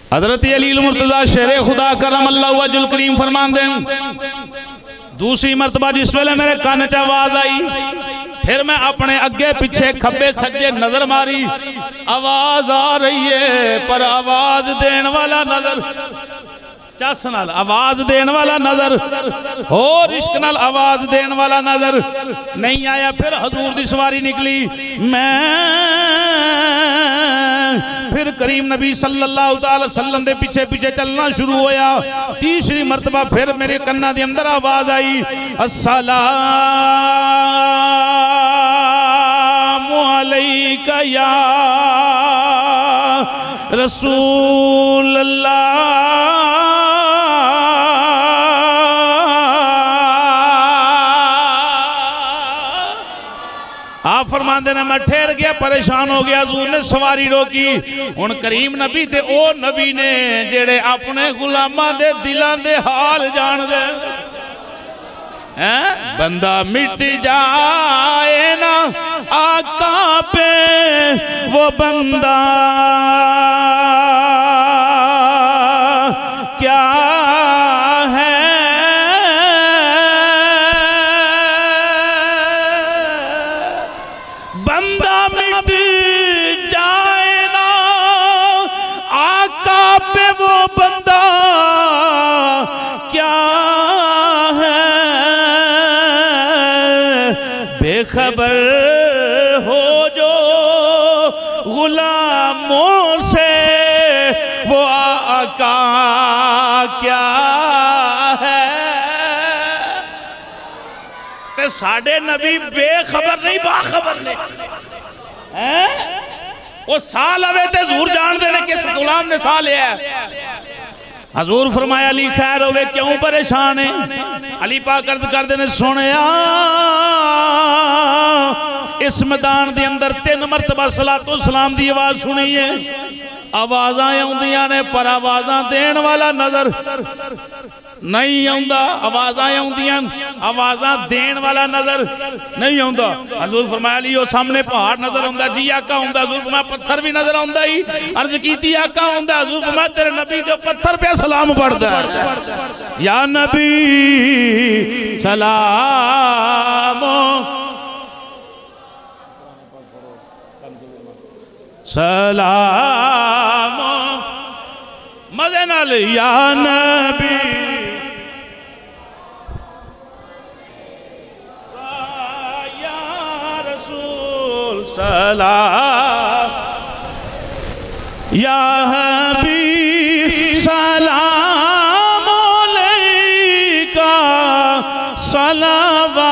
हजरत अली मुर्तजा शेर खुदा करम अल्लाह वजुल करीम फरमान दें, दूसरी मरतबा जिस वेले मेरे कान च आवाज आई, फिर मैं अपने अगे पीछे खब्बे सज्जे नजर मारी, आवाज आ रही है पर आवाज देने वाला नजर, चस नाल आवाज देने वाला नजर, और इश्क नाल आवाज देने वाला नजर नहीं आया। फिर हजूर दी सवारी निकली, मैं फिर करीम नबी सल्लल्लाहु अलैहि वसल्लम दे पीछे पीछे चलना शुरू होया। तीसरी मरतबा फिर मेरे कन्ना दे अंदर आवाज आई, अस्सलामु अलैका या रसूल अल्लाह। आप फरमाते ने मैं ठहर गया, परेशान हो गया। हजूर ने सवारी रोकी। हुण करीम नबी ते ओ नबी ने जेड़े अपने गुलामां दे दिलां दे हाल जान दे हैं। बंदा मिट जाए ना आका पे वो बंदा क्या है, बंदा मिट जाए ना आका पे वो बंदा क्या है, बेखबर हो जो गुलामों से वो आका क्या है। ते साडे नबी बेखबर नहीं बाखबर ने हैं। वो सा लवे ते हजूर जानते ने किस गुलाम ने सा लिया। हजूर फरमाया अली खैर होवे, क्यों परेशान है। अली पाक अर्ज करते ने, सुनिया इस मैदान के अंदर 3 मरतबा सलातो सलाम की आवाज सुनी है। आवाज़ आउंदियां ने पर आवाज़ां देण वाला नजर नहीं आउंदा। आवाज़ां आउंदियां, आवाज़ां देण वाला नजर नहीं आउंदा। हजूर फरमाया ली, सामने पहाड़ नजर आउंदा जी आका आउंदा। हजूर फरमाया पत्थर भी नजर आउंदा ही। अर्ज कीती आका आउंदा। हजूर फरमाया तेरे नबी जो पत्थर पे सलाम पढ़दा है, या नबी सलाम सलाम मजे नाल, या नबी या रसूल सलाम, या हबीब सलाम अलैका सलवातुल्लाह